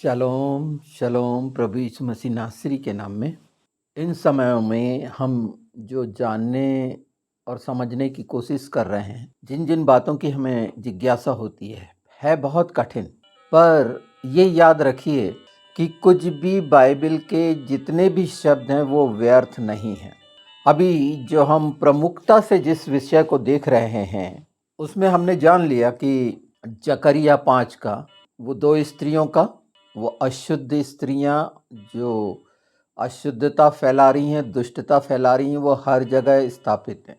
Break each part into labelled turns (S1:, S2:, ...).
S1: शलोम शलोम प्रभु यीशु मसीह नासरी के नाम में। इन समयों में हम जो जानने और समझने की कोशिश कर रहे हैं, जिन जिन बातों की हमें जिज्ञासा होती है बहुत कठिन। पर ये याद रखिए कि कुछ भी बाइबल के जितने भी शब्द हैं वो व्यर्थ नहीं हैं। अभी जो हम प्रमुखता से जिस विषय को देख रहे हैं उसमें हमने जान लिया कि जकरिया 5 का वो 2 स्त्रियों का, वो अशुद्ध स्त्रियां जो अशुद्धता फैला रही हैं, दुष्टता फैला रही हैं, वो हर जगह स्थापित हैं।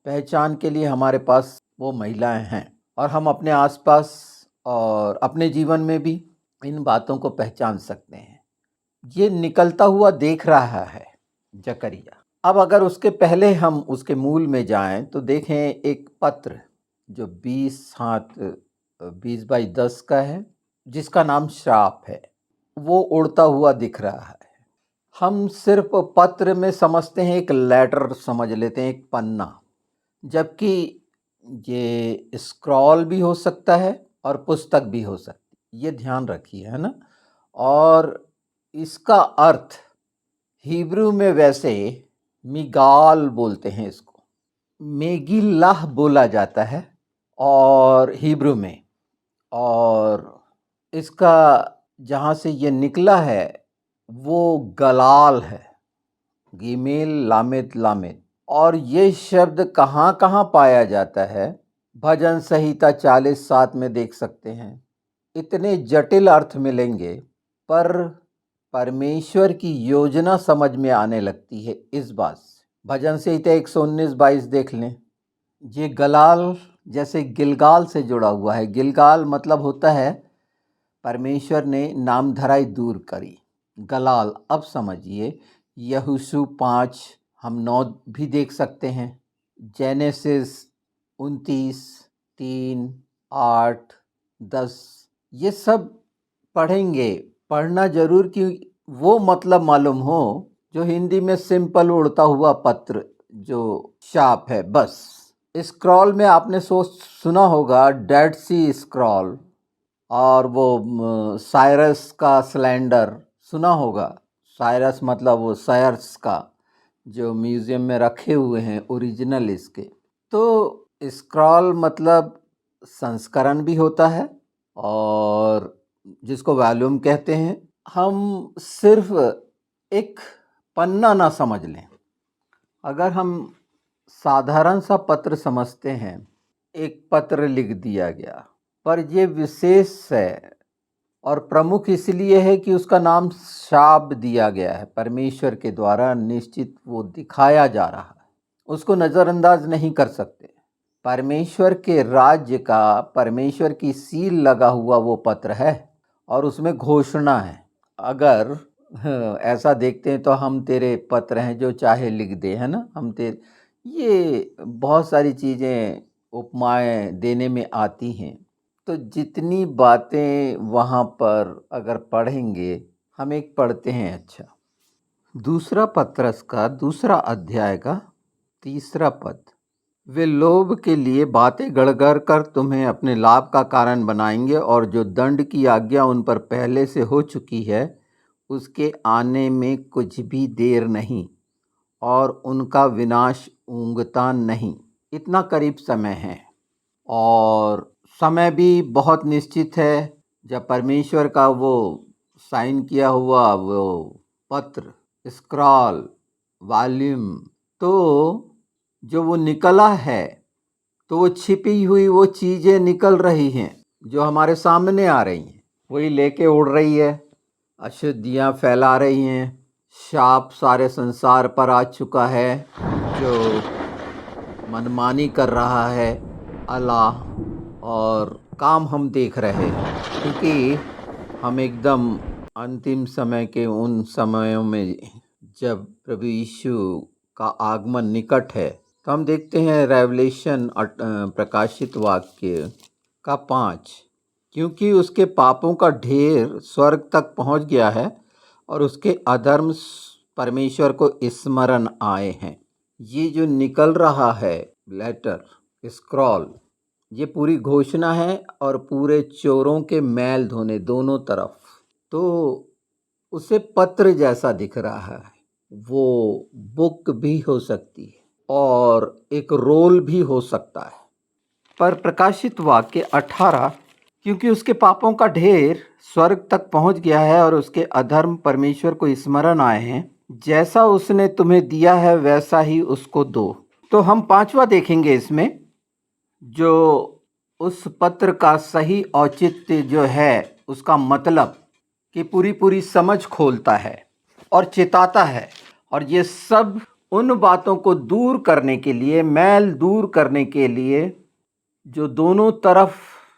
S1: पहचान के लिए हमारे पास वो महिलाएं हैं और हम अपने आसपास और अपने जीवन में भी इन बातों को पहचान सकते हैं। ये निकलता हुआ देख रहा है जकरिया। अब अगर उसके पहले हम उसके मूल में जाएं तो देखें एक पत्र जो 20 बाई 10 का है, जिसका नाम श्राप है, वो उड़ता हुआ दिख रहा है। हम सिर्फ पत्र में समझते हैं, एक लेटर समझ लेते हैं, एक पन्ना, जबकि ये स्क्रॉल भी हो सकता है और पुस्तक भी हो सकती है। ये ध्यान रखिए, है ना। और इसका अर्थ हिब्रू में वैसे मिगाल बोलते हैं, इसको मेगिल्लाह बोला जाता है और हिब्रू में। और इसका जहाँ से ये निकला है वो गलाल है, गिमेल लामेद लामेद। और ये शब्द कहाँ कहाँ पाया जाता है, भजन संहिता 40:7 में देख सकते हैं। इतने जटिल अर्थ मिलेंगे पर परमेश्वर की योजना समझ में आने लगती है इस बात से। भजन संहिता 119:22 देख लें। ये गलाल जैसे गिलगाल से जुड़ा हुआ है। गिलगाल मतलब होता है परमेश्वर ने नामधराई दूर करी। गलाल, अब समझिए, यहोशू 5 हम 9 भी देख सकते हैं। जेनेसिस 29:3, 8, 10, ये सब पढ़ेंगे। पढ़ना जरूर कि वो मतलब मालूम हो जो हिंदी में सिंपल उड़ता हुआ पत्र जो शाप है, बस। स्क्रॉल में आपने सुना होगा डेड सी स्क्रॉल, और वो साइरस का सिलेंडर सुना होगा। साइरस मतलब वो सायर्स का, जो म्यूज़ियम में रखे हुए हैं ओरिजिनल इसके। तो स्क्रॉल मतलब संस्करण भी होता है और जिसको वॉल्यूम कहते हैं। हम सिर्फ एक पन्ना ना समझ लें। अगर हम साधारण सा पत्र समझते हैं, एक पत्र लिख दिया गया, पर ये विशेष है और प्रमुख इसलिए है कि उसका नाम शाप दिया गया है, परमेश्वर के द्वारा निश्चित वो दिखाया जा रहा है, उसको नज़रअंदाज नहीं कर सकते। परमेश्वर के राज्य का, परमेश्वर की सील लगा हुआ वो पत्र है और उसमें घोषणा है। अगर ऐसा देखते हैं तो हम तेरे पत्र हैं जो चाहे लिख दे, है ना। हम तेरे, ये बहुत सारी चीज़ें उपमाएं देने में आती हैं। तो जितनी बातें वहाँ पर अगर पढ़ेंगे, हम एक पढ़ते हैं, अच्छा, दूसरा पत्रस का 2 अध्याय का 3 पद। वे लोभ के लिए बातें गढ़ कर तुम्हें अपने लाभ का कारण बनाएंगे, और जो दंड की आज्ञा उन पर पहले से हो चुकी है उसके आने में कुछ भी देर नहीं, और उनका विनाश ऊँघता नहीं। इतना करीब समय है और समय भी बहुत निश्चित है। जब परमेश्वर का वो साइन किया हुआ वो पत्र, स्क्रॉल, वॉल्यूम, तो जो वो निकला है, तो वो छिपी हुई वो चीज़ें निकल रही हैं जो हमारे सामने आ रही हैं, वही लेके उड़ रही है, अशुद्धियाँ फैला रही हैं। शाप सारे संसार पर आ चुका है जो मनमानी कर रहा है अल्लाह, और काम हम देख रहे हैं क्योंकि हम एकदम अंतिम समय के उन समयों में, जब प्रभु यीशु का आगमन निकट है। तो हम देखते हैं रेवलेशन प्रकाशित वाक्य का 5, क्योंकि उसके पापों का ढेर स्वर्ग तक पहुंच गया है और उसके अधर्म परमेश्वर को स्मरण आए हैं। ये जो निकल रहा है लेटर, स्क्रॉल, ये पूरी घोषणा है और पूरे चोरों के मैल धोने दोनों तरफ। तो उसे पत्र जैसा दिख रहा है। वो बुक भी हो सकती है और एक रोल भी हो सकता है। पर प्रकाशित वाक्य 18, क्योंकि उसके पापों का ढेर स्वर्ग तक पहुंच गया है और उसके अधर्म परमेश्वर को स्मरण आए हैं, जैसा उसने तुम्हें दिया है वैसा ही उसको दो। तो हम 5वां देखेंगे इसमें, जो उस पत्र का सही औचित्य जो है, उसका मतलब कि पूरी पूरी समझ खोलता है और चिताता है। और ये सब उन बातों को दूर करने के लिए, मैल दूर करने के लिए, जो दोनों तरफ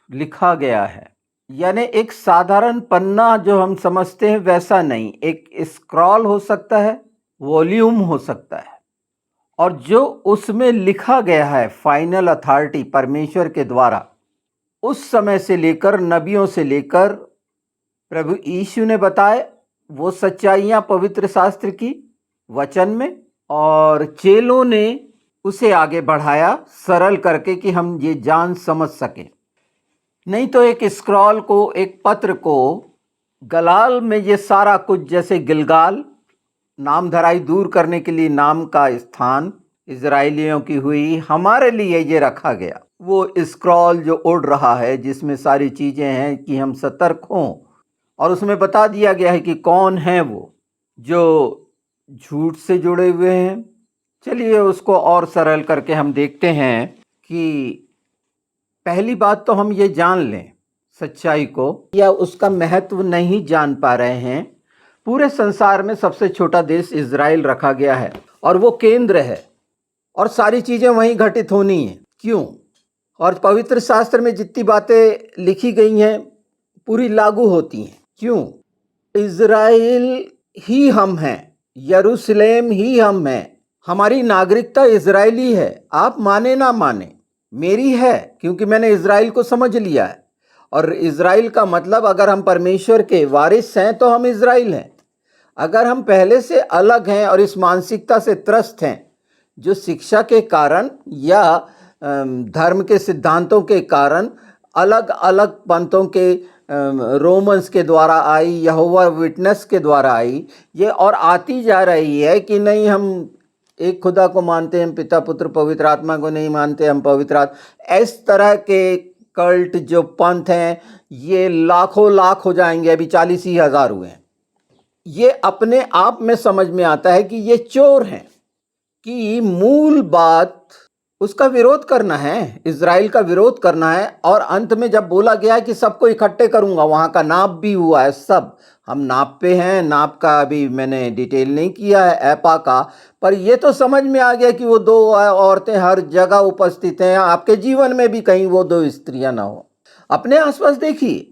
S1: लिखा गया है। यानी एक साधारण पन्ना जो हम समझते हैं वैसा नहीं, एक स्क्रॉल हो सकता है, वॉल्यूम हो सकता है, और जो उसमें लिखा गया है फाइनल अथॉरिटी परमेश्वर के द्वारा, उस समय से लेकर, नबियों से लेकर प्रभु यीशु ने बताए वो सच्चाइयां पवित्र शास्त्र की वचन में, और चेलों ने उसे आगे बढ़ाया सरल करके कि हम ये जान समझ सकें। नहीं तो एक स्क्रॉल को, एक पत्र को गलाल में ये सारा कुछ, जैसे गिलगाल नामधराई दूर करने के लिए नाम का स्थान इजराइलियों की हुई, हमारे लिए ये रखा गया। वो स्क्रॉल जो उड़ रहा है जिसमें सारी चीज़ें हैं कि हम सतर्क हों, और उसमें बता दिया गया है कि कौन है वो जो झूठ से जुड़े हुए हैं। चलिए उसको और सरल करके हम देखते हैं कि पहली बात तो हम ये जान लें सच्चाई को, या उसका महत्व नहीं जान पा रहे हैं। पूरे संसार में सबसे छोटा देश इजराइल रखा गया है और वो केंद्र है, और सारी चीज़ें वहीं घटित होनी है। क्यों? और पवित्र शास्त्र में जितनी बातें लिखी गई हैं पूरी लागू होती हैं। क्यों? इजराइल ही हम हैं, यरूशलेम ही हम हैं, हमारी नागरिकता इजरायली है। आप माने ना माने, मेरी है, क्योंकि मैंने इजराइल को समझ लिया है। और इजराइल का मतलब, अगर हम परमेश्वर के वारिस हैं तो हम इजराइल हैं। अगर हम पहले से अलग हैं और इस मानसिकता से त्रस्त हैं जो शिक्षा के कारण या धर्म के सिद्धांतों के कारण अलग अलग पंथों के, रोमन्स के द्वारा आई, यहोवा विटनेस के द्वारा आई, ये और आती जा रही है कि नहीं हम एक खुदा को मानते हैं, पिता पुत्र पवित्र आत्मा को नहीं मानते, हम पवित्र आत्मा। इस तरह के कल्ट जो पंथ हैं ये लाखों लाख हो जाएंगे, अभी 40 ही हजार हुए हैं। ये अपने आप में समझ में आता है कि ये चोर हैं, कि मूल बात उसका विरोध करना है, इजराइल का विरोध करना है। और अंत में जब बोला गया है कि सबको इकट्ठे करूंगा, वहां का नाप भी हुआ है। सब हम नाप पे हैं, नाप का अभी मैंने डिटेल नहीं किया है एपा का, पर ये तो समझ में आ गया कि वो 2 औरतें हर जगह उपस्थित हैं। आपके जीवन में भी कहीं वो 2 स्त्रियां ना हो। अपने आसपास देखिए,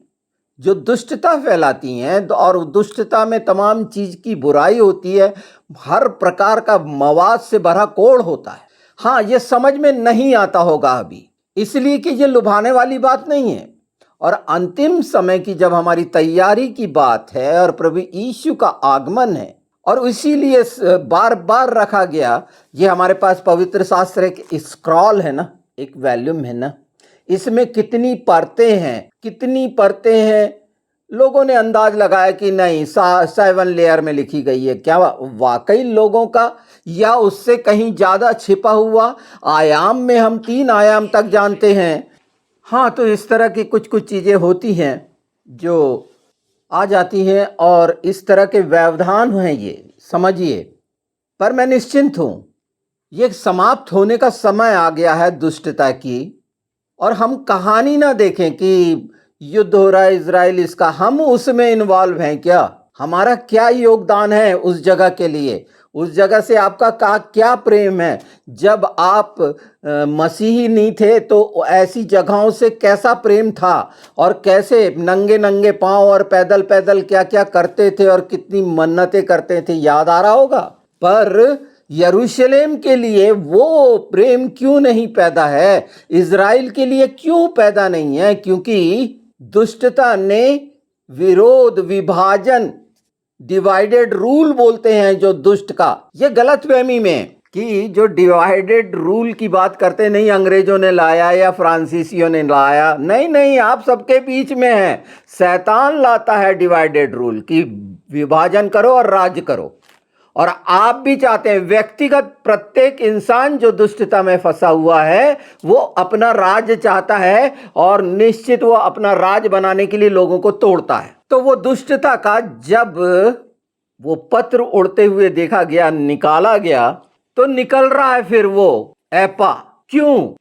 S1: जो दुष्टता फैलाती हैं, और दुष्टता में तमाम चीज की बुराई होती है, हर प्रकार का मवाद से भरा कोढ़ होता है। हाँ, ये समझ में नहीं आता होगा अभी, इसलिए कि ये लुभाने वाली बात नहीं है। और अंतिम समय की जब हमारी तैयारी की बात है और प्रभु यीशु का आगमन है, और इसीलिए बार बार रखा गया। ये हमारे पास पवित्र शास्त्र एक स्क्रॉल है ना, एक वॉल्यूम है ना, इसमें कितनी परतें हैं, कितनी परतें हैं। लोगों ने अंदाज लगाया कि नहीं 7 लेयर में लिखी गई है। क्या वाकई लोगों का, या उससे कहीं ज्यादा छिपा हुआ आयाम में हम 3 आयाम तक जानते हैं। हाँ, तो इस तरह की कुछ कुछ चीजें होती हैं जो आ जाती हैं, और इस तरह के व्यवधान हैं, ये समझिए। पर मैं निश्चिंत हूं, ये समाप्त होने का समय आ गया है दुष्टता की। और हम कहानी ना देखें कि युद्ध हो रहा है इजराइल इसका, हम उसमें इन्वॉल्व हैं क्या, हमारा क्या योगदान है उस जगह के लिए, उस जगह से आपका क्या प्रेम है। जब आप मसीही नहीं थे तो ऐसी जगहों से कैसा प्रेम था, और कैसे नंगे नंगे पांव और पैदल पैदल क्या क्या करते थे और कितनी मन्नतें करते थे, याद आ रहा होगा। पर यरूशलेम के लिए वो प्रेम क्यों नहीं पैदा है, इजराइल के लिए क्यों पैदा नहीं है? क्योंकि दुष्टता ने विरोध, विभाजन, डिवाइडेड रूल बोलते हैं जो दुष्ट का, ये गलतफहमी में कि जो डिवाइडेड रूल की बात करते नहीं, अंग्रेजों ने लाया या फ्रांसीसियों ने लाया, नहीं नहीं, आप सबके बीच में है। शैतान लाता है डिवाइडेड रूल कि विभाजन करो और राज करो। और आप भी चाहते हैं, व्यक्तिगत प्रत्येक इंसान जो दुष्टता में फंसा हुआ है वो अपना राज चाहता है, और निश्चित वो अपना राज बनाने के लिए लोगों को तोड़ता है। तो वो दुष्टता का जब वो पत्र उड़ते हुए देखा गया, निकाला गया, तो निकल रहा है फिर वो ऐपा। क्यों?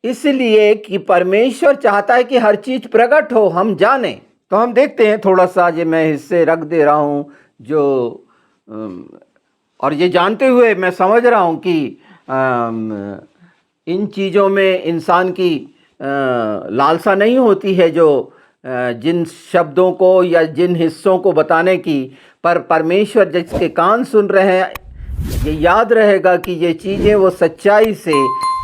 S1: इसलिए कि परमेश्वर चाहता है कि हर चीज प्रकट हो, हम जाने। तो हम देखते हैं, थोड़ा सा ये मैं हिस्से रख दे रहा हूं जो और ये जानते हुए मैं समझ रहा हूं कि इन चीज़ों में इंसान की लालसा नहीं होती है, जो जिन शब्दों को या जिन हिस्सों को बताने की, पर परमेश्वर जिसके कान सुन रहे हैं, ये याद रहेगा कि ये चीज़ें वो सच्चाई से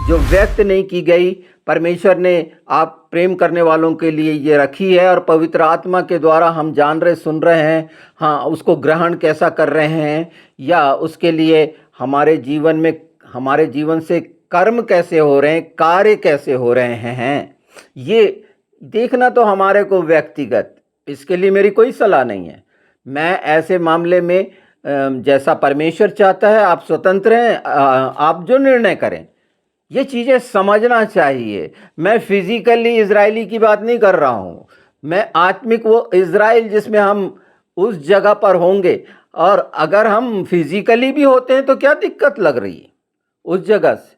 S1: जो व्यक्त नहीं की गई, परमेश्वर ने आप प्रेम करने वालों के लिए ये रखी है, और पवित्र आत्मा के द्वारा हम जान रहे, सुन रहे हैं। हाँ, उसको ग्रहण कैसा कर रहे हैं, या उसके लिए हमारे जीवन में, हमारे जीवन से कर्म कैसे हो रहे हैं, कार्य कैसे हो रहे हैं, ये देखना तो हमारे को व्यक्तिगत, इसके लिए मेरी कोई सलाह नहीं है। मैं ऐसे मामले में जैसा परमेश्वर चाहता है, आप स्वतंत्र हैं, आप जो निर्णय करें, ये चीज़ें समझना चाहिए। मैं फिजिकली इजरायली की बात नहीं कर रहा हूँ, मैं आत्मिक वो इजराइल जिसमें हम उस जगह पर होंगे। और अगर हम फिजिकली भी होते हैं तो क्या दिक्कत लग रही है? उस जगह से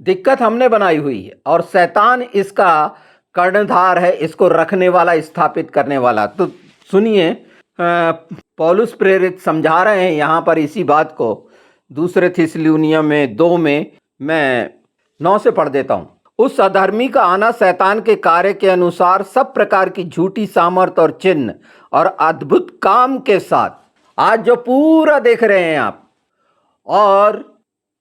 S1: दिक्कत हमने बनाई हुई है, और शैतान इसका कर्णधार है, इसको रखने वाला, स्थापित करने वाला। तो सुनिए, पौलुस प्रेरित समझा रहे हैं यहाँ पर इसी बात को, दूसरे थिस्सलुनीय में 2 में, मैं 9 से पढ़ देता हूँ। उस अधर्मी का आना शैतान के कार्य के अनुसार सब प्रकार की झूठी सामर्थ और चिन्ह और अद्भुत काम के साथ, आज जो पूरा देख रहे हैं आप, और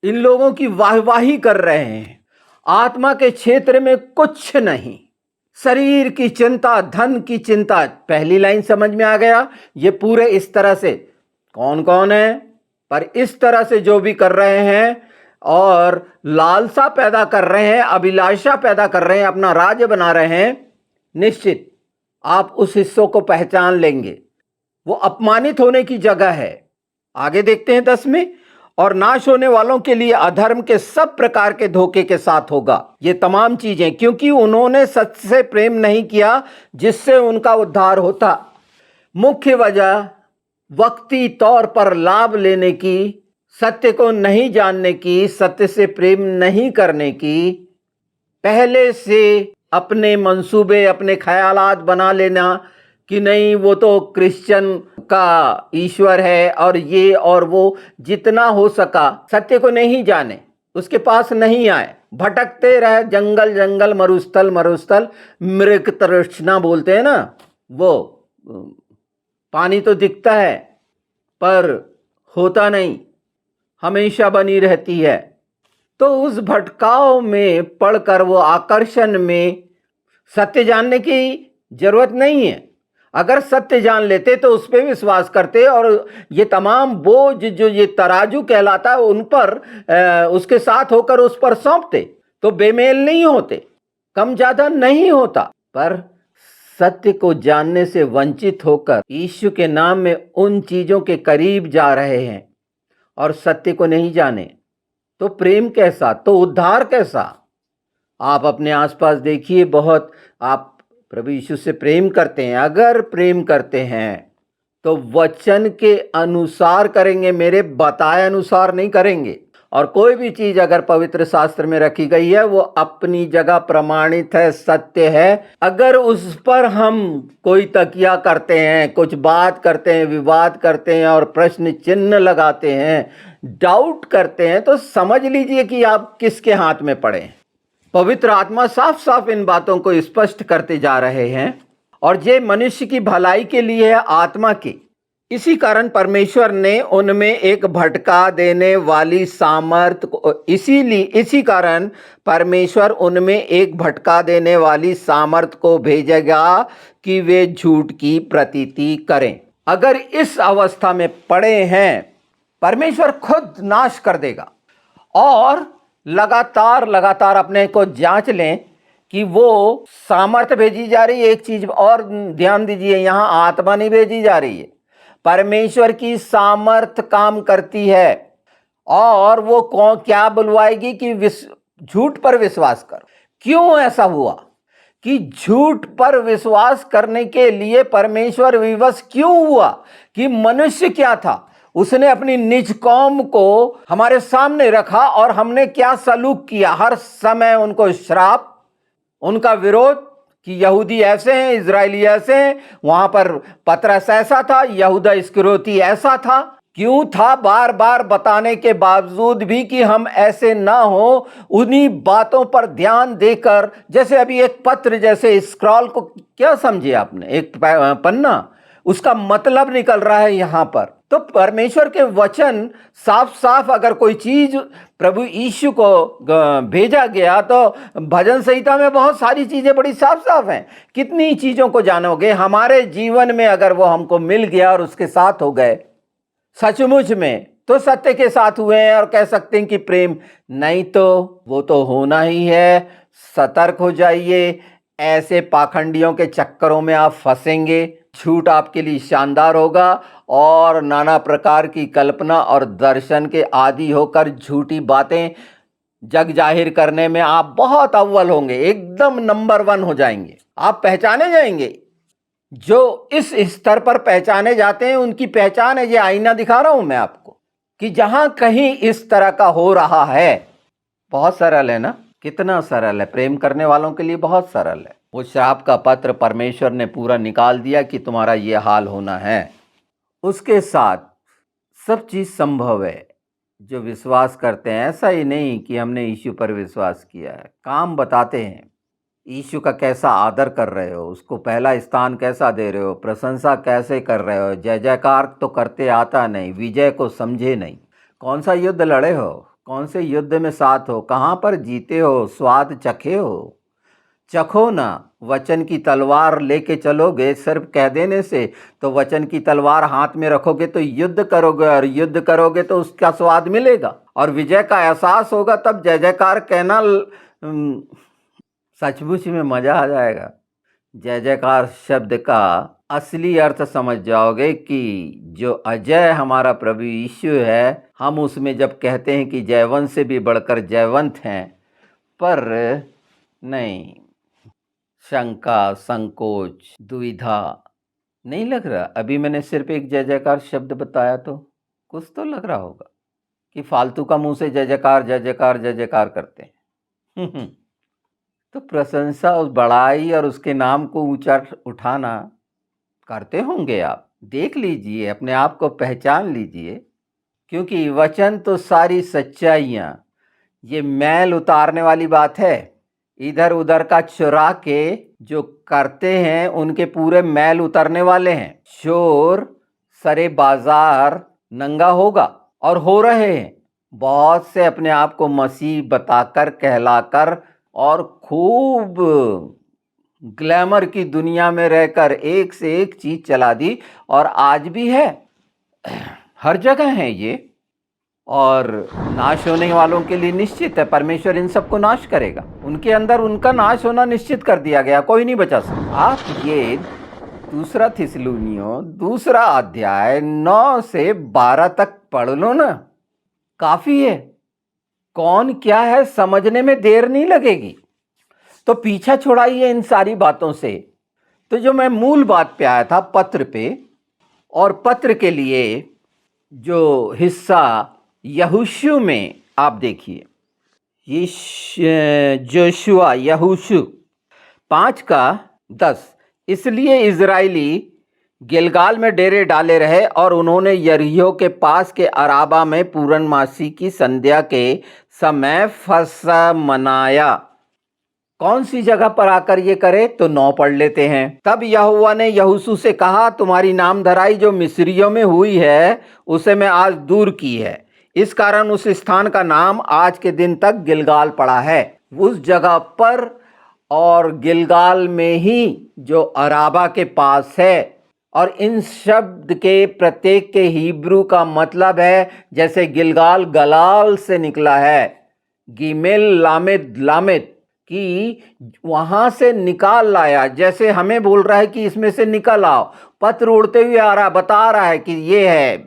S1: इन लोगों की वाहवाही कर रहे हैं। आत्मा के क्षेत्र में कुछ नहीं, शरीर की चिंता, धन की चिंता। पहली लाइन समझ में आ गया? ये पूरे इस तरह से, कौन कौन है, पर इस तरह से जो भी कर रहे हैं और लालसा पैदा कर रहे हैं, अभिलाषा पैदा कर रहे हैं, अपना राज्य बना रहे हैं, निश्चित आप उस हिस्सों को पहचान लेंगे। वो अपमानित होने की जगह है। आगे देखते हैं 10 में, और नाश होने वालों के लिए अधर्म के सब प्रकार के धोखे के साथ होगा ये तमाम चीजें, क्योंकि उन्होंने सत्य से प्रेम नहीं किया जिससे उनका उद्धार होता। मुख्य वजह वक्ती तौर पर लाभ लेने की, सत्य को नहीं जानने की, सत्य से प्रेम नहीं करने की, पहले से अपने मंसूबे, अपने ख्यालात बना लेना कि नहीं वो तो क्रिश्चियन का ईश्वर है, और ये और वो, जितना हो सका सत्य को नहीं जाने, उसके पास नहीं आए, भटकते रहे, जंगल जंगल, मरुस्थल मरुस्थल, मृग तृष्णा बोलते हैं ना, वो पानी तो दिखता है पर होता नहीं, हमेशा बनी रहती है। तो उस भटकाव में पड़कर वो आकर्षण में सत्य जानने की जरूरत नहीं है। अगर सत्य जान लेते तो उस पर विश्वास करते, और ये तमाम बोझ जो ये तराजू कहलाता है उन पर उसके साथ होकर उस पर सौंपते, तो बेमेल नहीं होते, कम ज्यादा नहीं होता। पर सत्य को जानने से वंचित होकर यीशु के नाम में उन चीजों के करीब जा रहे हैं और सत्य को नहीं जाने, तो प्रेम कैसा, तो उद्धार कैसा? आप अपने आसपास देखिए, बहुत आप प्रभु यीशु से प्रेम करते हैं, अगर प्रेम करते हैं तो वचन के अनुसार करेंगे, मेरे बताए अनुसार नहीं करेंगे। और कोई भी चीज अगर पवित्र शास्त्र में रखी गई है वो अपनी जगह प्रमाणित है, सत्य है। अगर उस पर हम कोई तकिया करते हैं, कुछ बात करते हैं, विवाद करते हैं और प्रश्न चिन्ह लगाते हैं, डाउट करते हैं, तो समझ लीजिए कि आप किसके हाथ में पड़े हैं। पवित्र आत्मा साफ साफ इन बातों को स्पष्ट करते जा रहे हैं, और ये मनुष्य की भलाई के लिए है, आत्मा की। इसी कारण परमेश्वर ने उनमें एक भटका देने वाली सामर्थ को, इसी कारण परमेश्वर उनमें एक भटका देने वाली सामर्थ को भेजेगा कि वे झूठ की प्रतीति करें। अगर इस अवस्था में पड़े हैं, परमेश्वर खुद नाश कर देगा। और लगातार लगातार अपने को जांच लें कि वो सामर्थ्य भेजी जा रही है। एक चीज और ध्यान दीजिए, यहाँ आत्मा नहीं भेजी जा रही है, परमेश्वर की सामर्थ्य काम करती है। और वो कौन क्या बुलवाएगी कि झूठ पर विश्वास करो। क्यों ऐसा हुआ कि झूठ पर विश्वास करने के लिए परमेश्वर विवश क्यों हुआ? कि मनुष्य क्या था, उसने अपनी निज कौम को हमारे सामने रखा और हमने क्या सलूक किया? हर समय उनको श्राप, उनका विरोध कि यहूदी ऐसे हैं, इजरायली ऐसे हैं। वहां पर पतरस ऐसा था, यहूदा इस्करियोती ऐसा था। क्यों था? बार बार बताने के बावजूद भी कि हम ऐसे ना हो, उन्हीं बातों पर ध्यान देकर, जैसे अभी एक पत्र, जैसे स्क्रॉल को क्या समझे आपने, एक पन्ना, उसका मतलब निकल रहा है यहां पर। तो परमेश्वर के वचन साफ साफ, अगर कोई चीज प्रभु यीशु को भेजा गया तो भजन संहिता में बहुत सारी चीजें बड़ी साफ साफ हैं। कितनी चीजों को जानोगे हमारे जीवन में, अगर वो हमको मिल गया और उसके साथ हो गए सचमुच में, तो सत्य के साथ हुए हैं और कह सकते हैं कि प्रेम। नहीं तो वो तो होना ही है। सतर्क हो जाइए, ऐसे पाखंडियों के चक्करों में आप फंसेंगे। झूठ आपके लिए शानदार होगा और नाना प्रकार की कल्पना और दर्शन के आदी होकर झूठी बातें जग जाहिर करने में आप बहुत अव्वल होंगे, एकदम नंबर 1 हो जाएंगे। आप पहचाने जाएंगे। जो इस स्तर पर पहचाने जाते हैं उनकी पहचान है, ये आईना दिखा रहा हूं मैं आपको, कि जहां कहीं इस तरह का हो रहा है। बहुत सरल है ना, कितना सरल है, प्रेम करने वालों के लिए बहुत सरल है। वो श्राप का पत्र परमेश्वर ने पूरा निकाल दिया कि तुम्हारा ये हाल होना है। उसके साथ सब चीज संभव है जो विश्वास करते हैं। ऐसा ही नहीं कि हमने यीशु पर विश्वास किया है, काम बताते हैं। यीशु का कैसा आदर कर रहे हो, उसको पहला स्थान कैसा दे रहे हो, प्रशंसा कैसे कर रहे हो, जय जयकार तो करते आता नहीं, विजय को समझे नहीं। कौन सा युद्ध लड़े हो, कौन से युद्ध में साथ हो, कहाँ पर जीते हो, स्वाद चखे हो? चखो ना। वचन की तलवार लेके चलोगे सिर्फ कह देने से, तो वचन की तलवार हाथ में रखोगे तो युद्ध करोगे, और युद्ध करोगे तो उसका स्वाद मिलेगा और विजय का एहसास होगा। तब जय जयकार कहना सचमुच में मजा आ जाएगा। जय जयकार शब्द का असली अर्थ समझ जाओगे कि जो अजय हमारा प्रभु यीशु है, हम उसमें जब कहते हैं कि जयवंत से भी बढ़कर जयवंत हैं, पर नहीं शंका, संकोच, दुविधा नहीं लग रहा। अभी मैंने सिर्फ एक जय जयकार शब्द बताया तो कुछ तो लग रहा होगा कि फालतू का मुंह से जय जयकार जय जयकार जय जयकार करते हैं। तो प्रशंसा, उस बड़ाई और उसके नाम को ऊंचा उठाना करते होंगे आप। देख लीजिए, अपने आप को पहचान लीजिए, क्योंकि वचन तो सारी सच्चाइयाँ, ये मैल उतारने वाली बात है। इधर उधर का चुरा के जो करते हैं उनके पूरे मैल उतरने वाले हैं। चोर सरे बाजार नंगा होगा, और हो रहे हैं। बहुत से अपने आप को मसीह बताकर, कहलाकर, और खूब ग्लैमर की दुनिया में रहकर एक से एक चीज चला दी, और आज भी है, हर जगह है ये। और नाश होने वालों के लिए निश्चित है, परमेश्वर इन सबको नाश करेगा। उनके अंदर उनका नाश होना निश्चित कर दिया गया, कोई नहीं बचा सकता। आप ये 2 थिस्सलुनीयों 2 अध्याय 9 से 12 तक पढ़ लो ना, काफी है। कौन क्या है समझने में देर नहीं लगेगी। तो पीछा छुड़ाइए इन सारी बातों से। तो जो मैं मूल बात पे आया था, पत्र पे, और पत्र के लिए जो हिस्सा यहोशू में आप देखिए, जोशुआ यहोशू 5:10। इसलिए इजराइली गिलगाल में डेरे डाले रहे, और उन्होंने यरीहो के पास के अराबा में पूर्णमासी की संध्या के समय फसह मनाया। कौन सी जगह पर आकर ये करे? तो 9 पढ़ लेते हैं। तब यहोवा ने यहोशू से कहा, तुम्हारी नामधराई जो मिस्रियों में हुई है उसे मैं आज दूर की है। इस कारण उस स्थान का नाम आज के दिन तक गिलगाल पड़ा है। उस जगह पर और गिलगाल में ही जो अराबा के पास है, और इन शब्द के प्रत्येक के हिब्रू का मतलब है, जैसे गिलगाल गलाल से निकला है, गिमेल लामेद लामेद, कि वहां से निकाल लाया। जैसे हमें बोल रहा है कि इसमें से निकल आओ। पत्र उड़ते हुए आ रहा, बता रहा है कि ये है,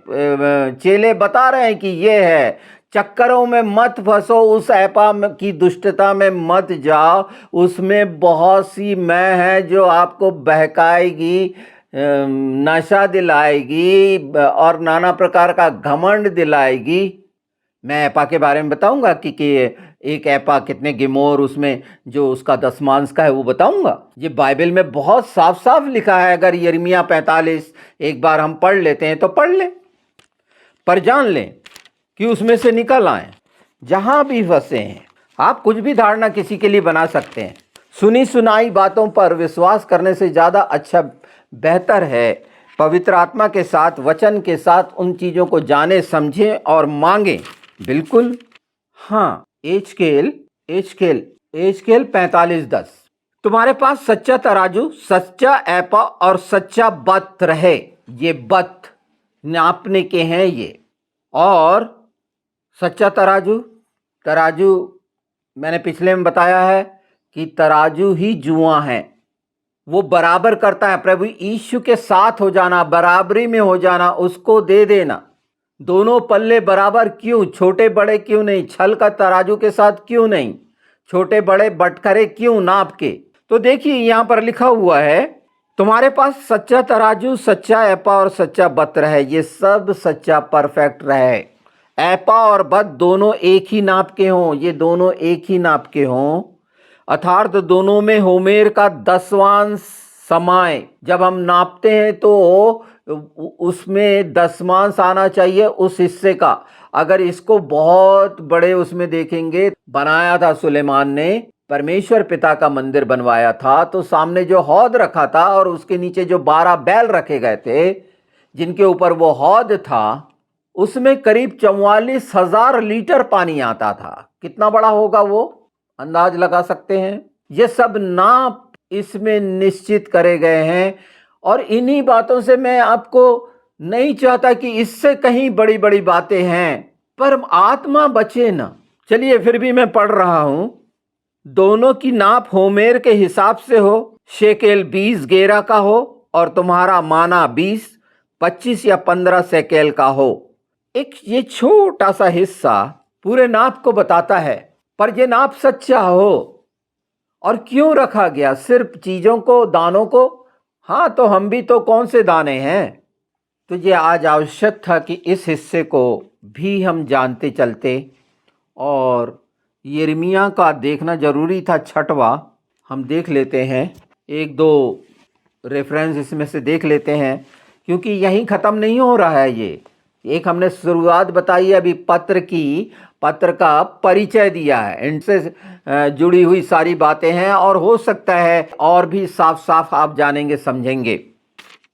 S1: चेले बता रहे हैं कि ये है। चक्करों में मत फंसो, उस ऐपा की दुष्टता में मत जाओ। उसमें बहुत सी मैं है जो आपको बहकाएगी, नशा दिलाएगी और नाना प्रकार का घमंड दिलाएगी। मैं ऐपा के बारे में बताऊंगा कि एक ऐपा कितने गिमोर, उसमें जो उसका दशमांश का है वो बताऊंगा। ये बाइबल में बहुत साफ साफ लिखा है। अगर यिर्मयाह 45 एक बार हम पढ़ लेते हैं तो पढ़ लें, पर जान लें कि उसमें से निकल आए। जहां भी फंसे हैं, आप कुछ भी धारणा किसी के लिए बना सकते हैं। सुनी सुनाई बातों पर विश्वास करने से ज़्यादा अच्छा बेहतर है पवित्र आत्मा के साथ, वचन के साथ उन चीज़ों को जाने, समझें और मांगें। बिल्कुल हाँ। एजकेल 45:10, तुम्हारे पास सच्चा तराजू, सच्चा ऐपा और सच्चा बत्र है। ये बत नापने के हैं ये। और सच्चा तराजू, तराजू मैंने पिछले में बताया है कि तराजू ही जुआ है। वो बराबर करता है। प्रभु यीशु के साथ हो जाना, बराबरी में हो जाना, उसको दे देना। दोनों पल्ले बराबर क्यों? छोटे बड़े क्यों नहीं? छल का तराजू के साथ क्यों नहीं? छोटे बड़े बटखरे क्यों नाप के? तो देखिए यहां पर लिखा हुआ है, तुम्हारे पास सच्चा तराजू, सच्चा ऐपा और सच्चा बत्र है। ये सब सच्चा परफेक्ट रहे। ऐपा और बत दोनों एक ही नाप के हों, ये दोनों एक ही नाप के हों, अर्थात दोनों में होमेर का 10वां समाए। जब हम नापते हैं तो उसमें 10वां आना चाहिए उस हिस्से का। अगर इसको बहुत बड़े उसमें देखेंगे, बनाया था सुलेमान ने, परमेश्वर पिता का मंदिर बनवाया था, तो सामने जो हौद रखा था और उसके नीचे जो 12 बैल रखे गए थे जिनके ऊपर वो हौद था, उसमें करीब 44,000 लीटर पानी आता था। कितना बड़ा होगा वो, अंदाज लगा सकते हैं। ये सब नाप इसमें निश्चित करे गए हैं। और इन्हीं बातों से मैं आपको नहीं चाहता कि इससे कहीं बड़ी बड़ी बातें हैं, पर आत्मा बचे ना। चलिए फिर भी मैं पढ़ रहा हूं। दोनों की नाप होमेर के हिसाब से हो, शेकेल 20 गेरा का हो और तुम्हारा माना 20, 25 या 15 शेकेल का हो। एक ये छोटा सा हिस्सा पूरे नाप को बताता है, पर ये नाप सच्चा हो। और क्यों रखा गया? सिर्फ चीजों को, दानों को? हाँ, तो हम भी तो कौन से दाने हैं। तो ये आज आवश्यक था कि इस हिस्से को भी हम जानते चलते। और यिर्मयाह का देखना जरूरी था। 6वां हम देख लेते हैं, एक दो रेफरेंस इसमें से देख लेते हैं, क्योंकि यहीं ख़त्म नहीं हो रहा है। ये एक हमने शुरुआत बताई, अभी पत्र का परिचय दिया है, इनसे जुड़ी हुई सारी बातें हैं और हो सकता है और भी साफ साफ आप जानेंगे, समझेंगे।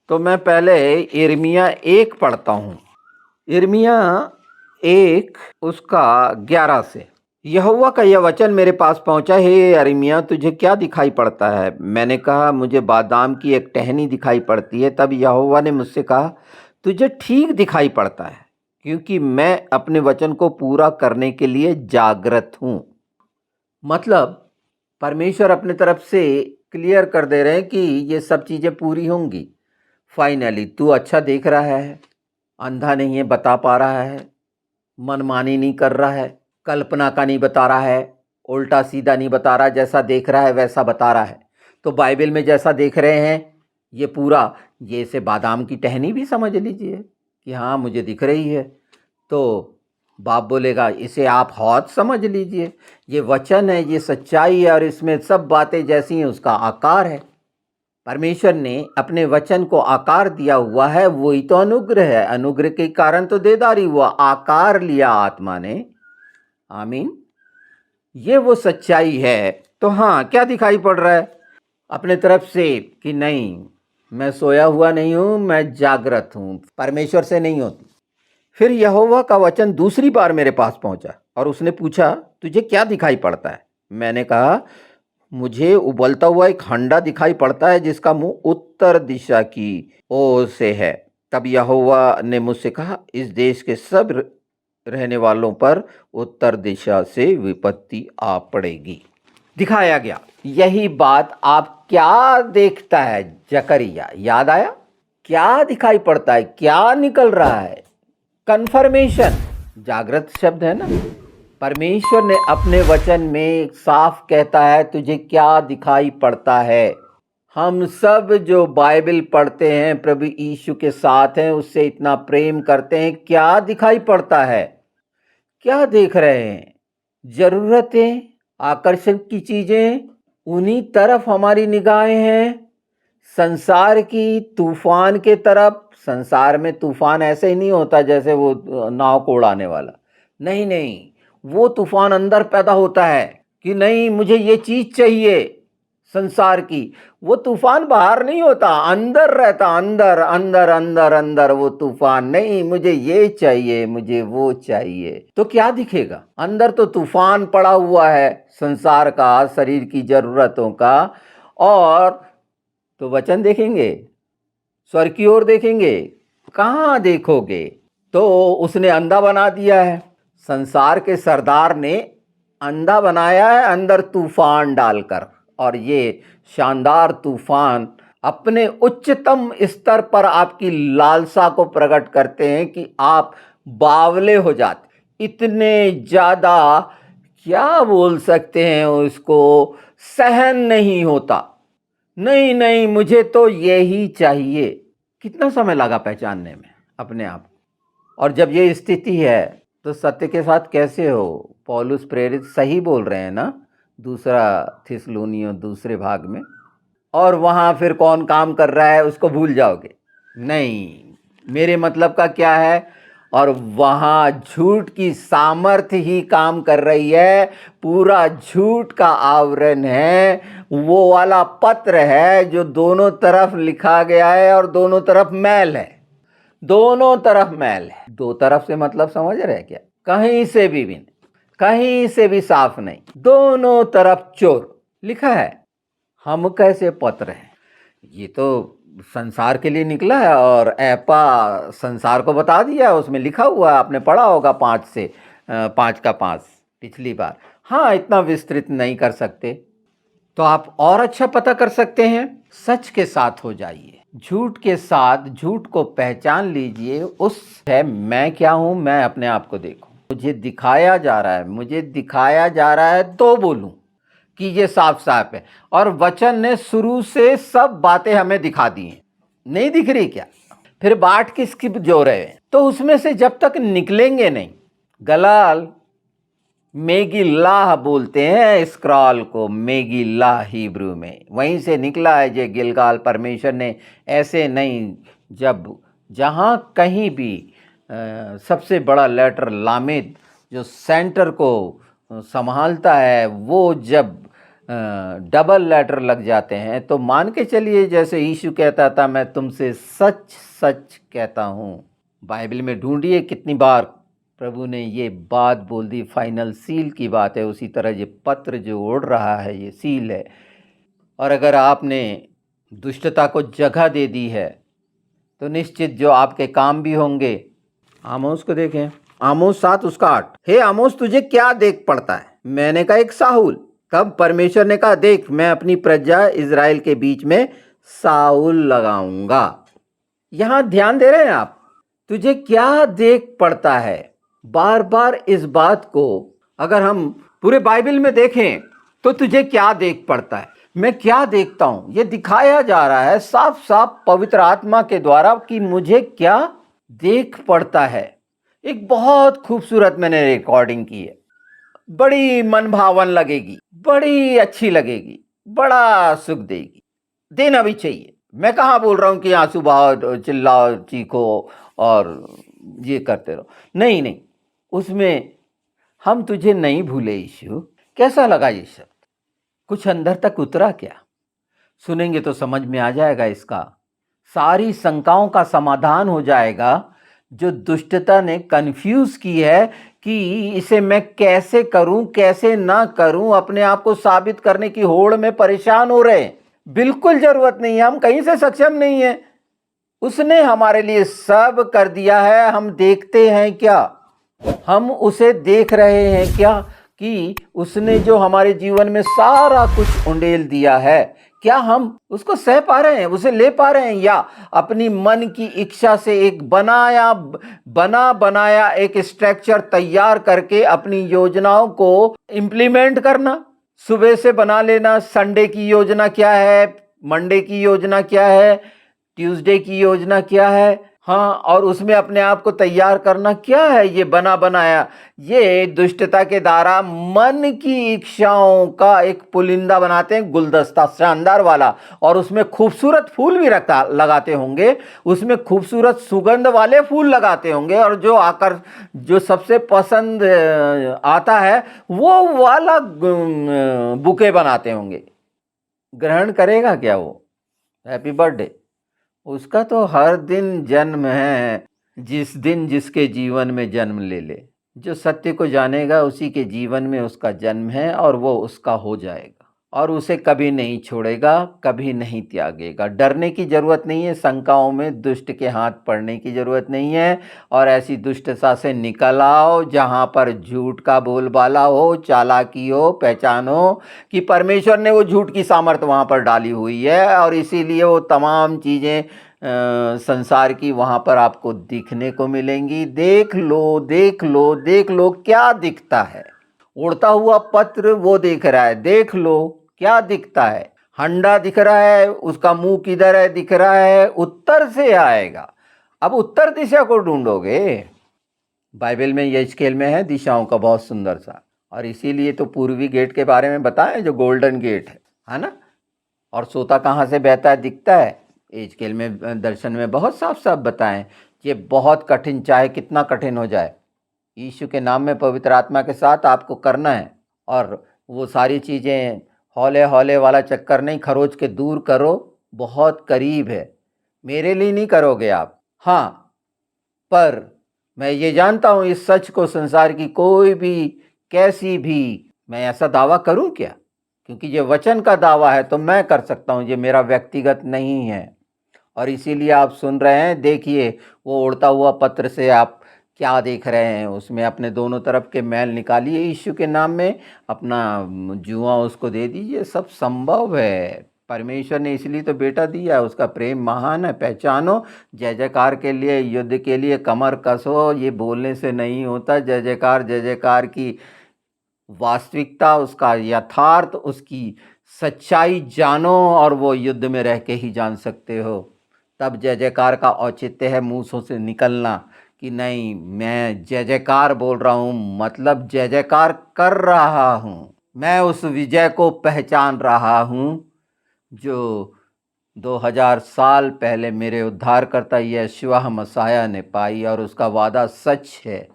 S1: तो मैं पहले यिर्मयाह 1 पढ़ता हूँ। यिर्मयाह 1 उसका 11 से। यहोवा का यह वचन मेरे पास पहुंचा, हे यिर्मयाह तुझे क्या दिखाई पड़ता है? मैंने कहा मुझे बादाम की एक टहनी दिखाई पड़ती है। तब यहोवा ने मुझसे कहा तुझे ठीक दिखाई पड़ता है, क्योंकि मैं अपने वचन को पूरा करने के लिए जागृत हूँ। मतलब परमेश्वर अपने तरफ से क्लियर कर दे रहे हैं कि ये सब चीज़ें पूरी होंगी फाइनली। तू अच्छा देख रहा है, अंधा नहीं है, बता पा रहा है, मनमानी नहीं कर रहा है, कल्पना का नहीं बता रहा है, उल्टा सीधा नहीं बता रहा, जैसा देख रहा है वैसा बता रहा है। तो बाइबल में जैसा देख रहे हैं ये पूरा, ये से बादाम की टहनी भी समझ लीजिए कि हाँ मुझे दिख रही है। तो बाप बोलेगा इसे आप हौद समझ लीजिए, ये वचन है, ये सच्चाई है और इसमें सब बातें जैसी हैं उसका आकार है। परमेश्वर ने अपने वचन को आकार दिया हुआ है, वही तो अनुग्रह है। अनुग्रह के कारण तो देदारी हुआ, आकार लिया आत्मा ने। आमीन। ये वो सच्चाई है। तो हाँ, क्या दिखाई पड़ रहा है अपने तरफ से कि नहीं, मैं सोया हुआ नहीं हूं, मैं जागृत हूं, परमेश्वर से नहीं होती। फिर यहोवा का वचन दूसरी बार मेरे पास पहुंचा और उसने पूछा तुझे क्या दिखाई पड़ता है? मैंने कहा मुझे उबलता हुआ एक हंडा दिखाई पड़ता है जिसका मुंह उत्तर दिशा की ओर से है। तब यहोवा ने मुझसे कहा, इस देश के सब रहने वालों पर उत्तर दिशा से विपत्ति आ पड़ेगी। दिखाया गया। यही बात आप क्या देखता है जकरिया? याद आया? क्या दिखाई पड़ता है? क्या निकल रहा है? कन्फर्मेशन, जागृत शब्द है ना। परमेश्वर ने अपने वचन में साफ कहता है, तुझे क्या दिखाई पड़ता है? हम सब जो बाइबल पढ़ते हैं, प्रभु यीशु के साथ हैं, उससे इतना प्रेम करते हैं, क्या दिखाई पड़ता है? क्या देख रहे हैं? जरूरतें, आकर्षण की चीजें, उन्हीं तरफ हमारी निगाहें हैं। संसार की तूफान के तरफ। संसार में तूफान ऐसे ही नहीं होता जैसे वो नाव को उड़ाने वाला। नहीं नहीं, वो तूफान अंदर पैदा होता है कि नहीं मुझे ये चीज चाहिए संसार की। वो तूफान बाहर नहीं होता, अंदर रहता, अंदर अंदर अंदर अंदर वो तूफान। नहीं मुझे ये चाहिए, मुझे वो चाहिए, तो क्या दिखेगा? अंदर तो तूफान पड़ा हुआ है संसार का, शरीर की जरूरतों का। और तो वचन देखेंगे, स्वर्ग की ओर देखेंगे, कहाँ देखोगे? तो उसने अंधा बना दिया है, संसार के सरदार ने अंधा बनाया है अंदर तूफान डालकर। और ये शानदार तूफान अपने उच्चतम स्तर पर आपकी लालसा को प्रकट करते हैं कि आप बावले हो जाते, इतने ज्यादा क्या बोल सकते हैं उसको, सहन नहीं होता। नहीं नहीं, मुझे तो यही चाहिए। कितना समय लगा पहचानने में अपने आप? और जब ये स्थिति है तो सत्य के साथ कैसे हो? पौलुस प्रेरित सही बोल रहे हैं ना, दूसरा थिस्सलुनीयों दूसरे भाग में। और वहां फिर कौन काम कर रहा है उसको भूल जाओगे? नहीं, मेरे मतलब का क्या है? और वहां झूठ की सामर्थ्य ही काम कर रही है, पूरा झूठ का आवरण है। वो वाला पत्र है जो दोनों तरफ लिखा गया है और दोनों तरफ मैल है, दोनों तरफ मैल है। दो तरफ से मतलब समझ रहे क्या? कहीं से भी नहीं, कहीं से भी साफ नहीं, दोनों तरफ चोर लिखा है। हम कैसे पत्र हैं? ये तो संसार के लिए निकला है और ऐपा संसार को बता दिया, उसमें लिखा हुआ है, आपने पढ़ा होगा 5 का 5 पिछली बार। हाँ, इतना विस्तृत नहीं कर सकते, तो आप और अच्छा पता कर सकते हैं। सच के साथ हो जाइए, झूठ के साथ झूठ को पहचान लीजिए। उस है मैं क्या हूं, मैं अपने आप को देखूं। मुझे दिखाया जा रहा है, मुझे दिखाया जा रहा है तो बोलूं कि ये साफ साफ है। और वचन ने शुरू से सब बातें हमें दिखा दी हैं। नहीं दिख रही क्या? फिर बाट किसकी जो रहे हैं? तो उसमें से जब तक निकलेंगे नहीं, गलाल मेगिल्लाह बोलते हैं स्क्रॉल को, मेगिल्लाह हिब्रू में वहीं से निकला है ये गिलगाल। परमेश्वर ने ऐसे नहीं, जब जहाँ कहीं भी सबसे बड़ा लेटर लामेद जो सेंटर को संभालता है, वो जब डबल लेटर लग जाते हैं तो मान के चलिए जैसे यीशु कहता था, मैं तुमसे सच सच कहता हूँ। बाइबल में ढूंढिए कितनी बार प्रभु ने ये बात बोल दी, फाइनल सील की बात है। उसी तरह ये पत्र जो उड़ रहा है ये सील है। और अगर आपने दुष्टता को जगह दे दी है तो निश्चित जो आपके काम भी होंगे। आमोस को देखें, आमोस 7 उसका 8। हे आमोस, तुझे क्या देख पड़ता है? मैंने कहा एक साहुल। तब परमेश्वर ने कहा, देख मैं अपनी प्रजा इज़राइल के बीच में साहुल लगाऊंगा। यहां ध्यान दे रहे हैं आप? तुझे क्या देख पड़ता है? बार बार इस बात को अगर हम पूरे बाइबल में देखें तो तुझे क्या देख पड़ता है, मैं क्या देखता हूं, ये दिखाया जा रहा है साफ साफ पवित्र आत्मा के द्वारा कि मुझे क्या देख पड़ता है। एक बहुत खूबसूरत मैंने रिकॉर्डिंग की है, बड़ी मनभावन लगेगी, बड़ी अच्छी लगेगी, बड़ा सुख देगी, देना भी चाहिए। मैं कहाँ बोल रहा हूं कि आंसू बहाओ, चिल्लाओ, चीखो और ये करते रहो। नहीं नहीं, उसमें हम तुझे नहीं भूले यीशु। कैसा लगा ये शब्द? कुछ अंदर तक उतरा क्या? सुनेंगे तो समझ में आ जाएगा इसका, सारी शंकाओं का समाधान हो जाएगा। जो दुष्टता ने कंफ्यूज की है कि इसे मैं कैसे करूं कैसे ना करूं, अपने आप को साबित करने की होड़ में परेशान हो रहे हैं। बिल्कुल जरूरत नहीं है, हम कहीं से सक्षम नहीं है। उसने हमारे लिए सब कर दिया है, हम देखते हैं क्या? हम उसे देख रहे हैं क्या कि उसने जो हमारे जीवन में सारा कुछ उंडेल दिया है, क्या हम उसको सह पा रहे हैं, उसे ले पा रहे हैं, या अपनी मन की इच्छा से एक बना बनाया एक स्ट्रक्चर तैयार करके अपनी योजनाओं को इंप्लीमेंट करना? सुबह से बना लेना, संडे की योजना क्या है, मंडे की योजना क्या है, ट्यूसडे की योजना क्या है, हाँ, और उसमें अपने आप को तैयार करना क्या है ये बना बनाया? ये दुष्टता के द्वारा मन की इच्छाओं का एक पुलिंदा बनाते हैं, गुलदस्ता शानदार वाला, और उसमें खूबसूरत फूल भी रखता लगाते होंगे, उसमें खूबसूरत सुगंध वाले फूल लगाते होंगे, और जो सबसे पसंद आता है वो वाला बुके बनाते होंगे। ग्रहण करेगा क्या वो? Happy birthday. उसका तो हर दिन जन्म है, जिस दिन जिसके जीवन में जन्म ले ले। जो सत्य को जानेगा उसी के जीवन में उसका जन्म है, और वो उसका हो जाएगा, और उसे कभी नहीं छोड़ेगा, कभी नहीं त्यागेगा। डरने की जरूरत नहीं है, शंकाओं में दुष्ट के हाथ पड़ने की जरूरत नहीं है, और ऐसी दुष्टता से निकल आओ जहाँ पर झूठ का बोलबाला हो, चालाकी हो, पहचानो कि परमेश्वर ने वो झूठ की सामर्थ वहाँ पर डाली हुई है, और इसीलिए वो तमाम चीज़ें संसार की वहाँ पर आपको दिखने को मिलेंगी। देख लो देख लो देख लो, क्या दिखता है? उड़ता हुआ पत्र वो देख रहा है, देख लो क्या दिखता है? हंडा दिख रहा है, उसका मुंह किधर है दिख रहा है, उत्तर से आएगा। अब उत्तर दिशा को ढूंढोगे। बाइबल में यहेजकेल में है दिशाओं का बहुत सुंदर सा, और इसीलिए तो पूर्वी गेट के बारे में बताया जो गोल्डन गेट है ना? और सोता कहाँ से बहता है दिखता है, यहेजकेल में दर्शन में बहुत साफ साफ बताएं। ये बहुत कठिन, चाहे कितना कठिन हो जाए, यीशु के नाम में पवित्र आत्मा के साथ आपको करना है, और वो सारी चीज़ें हौले हौले वाला चक्कर नहीं, खरोच के दूर करो, बहुत करीब है। मेरे लिए नहीं करोगे आप, हाँ, पर मैं ये जानता हूँ इस सच को, संसार की कोई भी कैसी भी मैं ऐसा दावा करूँ क्या? क्योंकि ये वचन का दावा है तो मैं कर सकता हूँ, ये मेरा व्यक्तिगत नहीं है। और इसीलिए आप सुन रहे हैं। देखिए वो उड़ता हुआ पत्र से आप क्या देख रहे हैं, उसमें अपने दोनों तरफ के मैल निकालिए यीशु के नाम में, अपना जुआ उसको दे दीजिए, सब संभव है। परमेश्वर ने इसलिए तो बेटा दिया है, उसका प्रेम महान है। पहचानो, जय जयकार के लिए, युद्ध के लिए कमर कसो, ये बोलने से नहीं होता। जय जयकार की वास्तविकता, उसका यथार्थ, उसकी सच्चाई जानो, और वो युद्ध में रह के ही जान सकते हो। तब जय जयकार का औचित्य है मुँह से निकलना कि नहीं, मैं जय जयकार बोल रहा हूँ, मतलब जय जयकार कर रहा हूँ। मैं उस विजय को पहचान रहा हूँ जो 2000 साल पहले मेरे उद्धारकर्ता यीशुआ मसीह ने पाई, और उसका वादा सच है,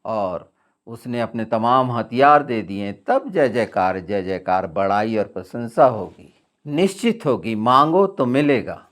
S1: और उसने अपने तमाम हथियार दे दिए। तब जय जयकार, बड़ाई और प्रशंसा होगी, निश्चित होगी। मांगो तो मिलेगा।